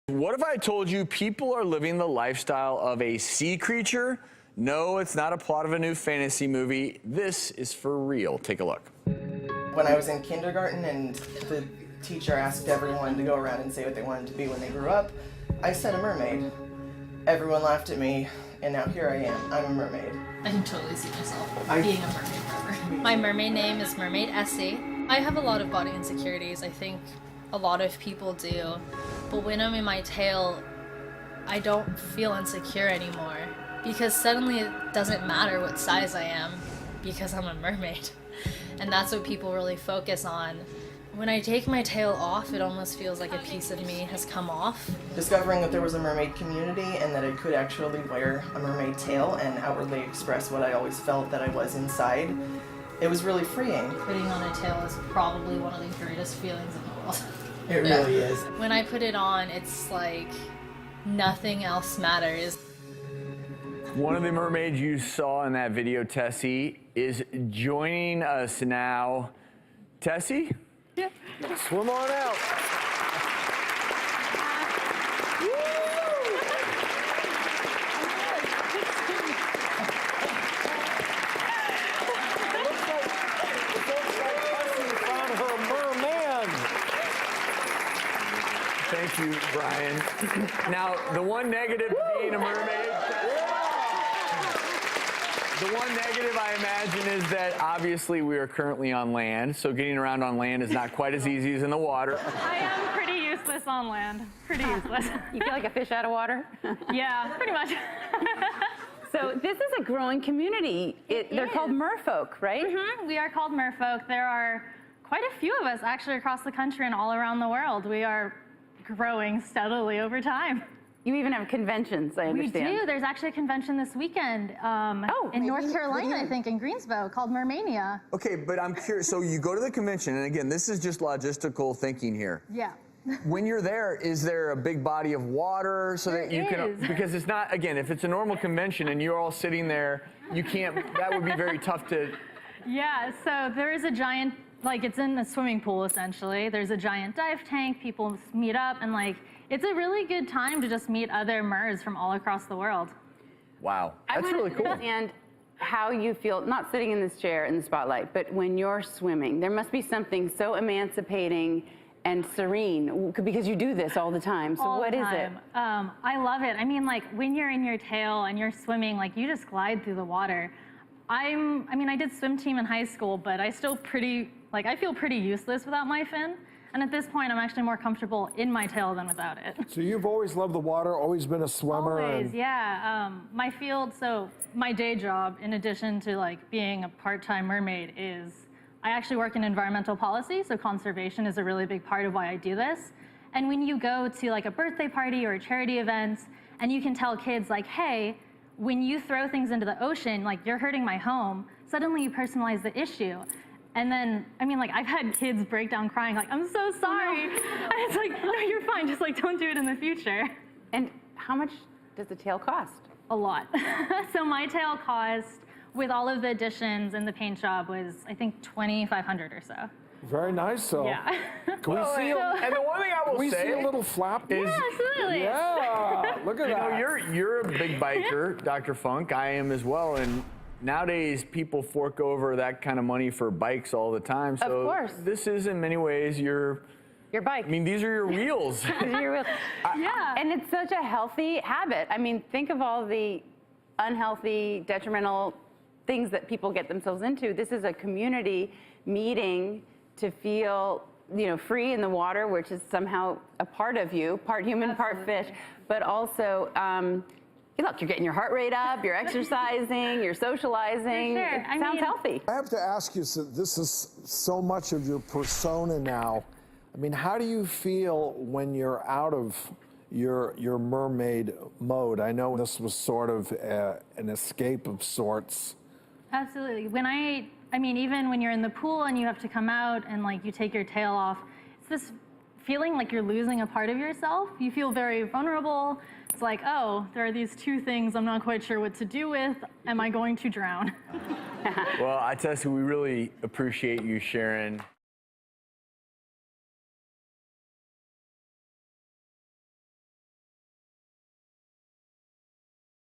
What if I told you people are living the lifestyle of a sea creature? No, it's not a plot of a new fantasy movie. This is for real. Take a look. When I was in kindergarten and the teacher asked everyone to go around and say what they wanted to be when they grew up, I said a mermaid. Everyone laughed at me, and now here I am. I'm a mermaid. I can totally see myself being a mermaid forever. My mermaid name is Mermaid Tessie. I have a lot of body insecurities. I think a lot of people do. But when I'm in my tail, I don't feel insecure anymore. Because suddenly it doesn't matter what size I am because I'm a mermaid. And that's what people really focus on. When I take my tail off, it almost feels like a piece of me has come off. Discovering that there was a mermaid community and that I could actually wear a mermaid tail and outwardly express what I always felt that I was inside, it was really freeing. Putting on a tail is probably one of the greatest feelings in the world. It really is. When I put it on, it's like nothing else matters. One of the mermaids you saw in that video, Tessie, is joining us now. Tessie? Yeah. Swim on out. Thank you, Brian. Now, the one negative to being a mermaid, the one negative I imagine is that obviously we are currently on land, so getting around on land is not quite as easy as in the water. I am pretty useless on land. Pretty useless. You feel like a fish out of water? Yeah, pretty much. So this is a growing community. They're called merfolk, right? Mm-hmm. We are called merfolk. There are quite a few of us actually across the country and all around the world. We are growing steadily over time. You even have conventions, I understand. We do. There's actually a convention this weekend in North Carolina, I think, in Greensboro, called Minha. Okay, but I'm curious. So you go to the convention, and again, this is just logistical thinking here. Yeah. When you're there, is there a big body of water so that you can? is. Because it's not, again, if it's a normal convention and you're all sitting there, you can't. That would be very tough to. Yeah. So there is a giant, like it's in a swimming pool essentially. There's a giant dive tank. People meet up and like. It's a really good time to just meet other MERS from all across the world. Wow, that's really cool. And how you feel, not sitting in this chair in the spotlight, but when you're swimming, there must be something so emancipating and serene, because you do this all the time. So what is it? I love it. I mean, like when you're in your tail and you're swimming, like you just glide through the water. I mean, I did swim team in high school, but I feel pretty useless without my fin. And at this point, I'm actually more comfortable in my tail than without it. So you've always loved the water, always been a swimmer? Always, yeah. My field, so my day job, in addition to like being a part-time mermaid, is I actually work in environmental policy, so conservation is a really big part of why I do this. And when you go to like a birthday party or a charity event, and you can tell kids like, hey, when you throw things into the ocean, like you're hurting my home, suddenly you personalize the issue. And then, I mean, like, I've had kids break down crying, like, I'm so sorry. And it's like, no, you're fine. Just, like, don't do it in the future. And how much does the tail cost? A lot. So my tail cost, with all of the additions and the paint job, was, I think, $2,500 or so. Very nice, so. Yeah. Can we see and the one thing I will we say see a little flap? is, Yeah, absolutely. Yeah, look at you that. know, you're a big biker, Dr. Funk. I am as well, and nowadays, people fork over that kind of money for bikes all the time. So of course. This is, in many ways, your bike. I mean, these are your wheels. Your wheels. Yeah. And it's such a healthy habit. I mean, think of all the unhealthy, detrimental things that people get themselves into. This is a community meeting to feel, you know, free in the water, which is somehow a part of you, part human, part fish, but also, look, you're getting your heart rate up, you're exercising, you're socializing. For sure. It sounds healthy. I have to ask you, so this is so much of your persona now. I mean, how do you feel when you're out of your mermaid mode? I know this was sort of an escape of sorts. Absolutely. I mean, even when you're in the pool and you have to come out and like you take your tail off, it's this feeling like you're losing a part of yourself. You feel very vulnerable. It's like, oh, there are these two things I'm not quite sure what to do with. Am I going to drown? Well, I tell you, we really appreciate you sharing.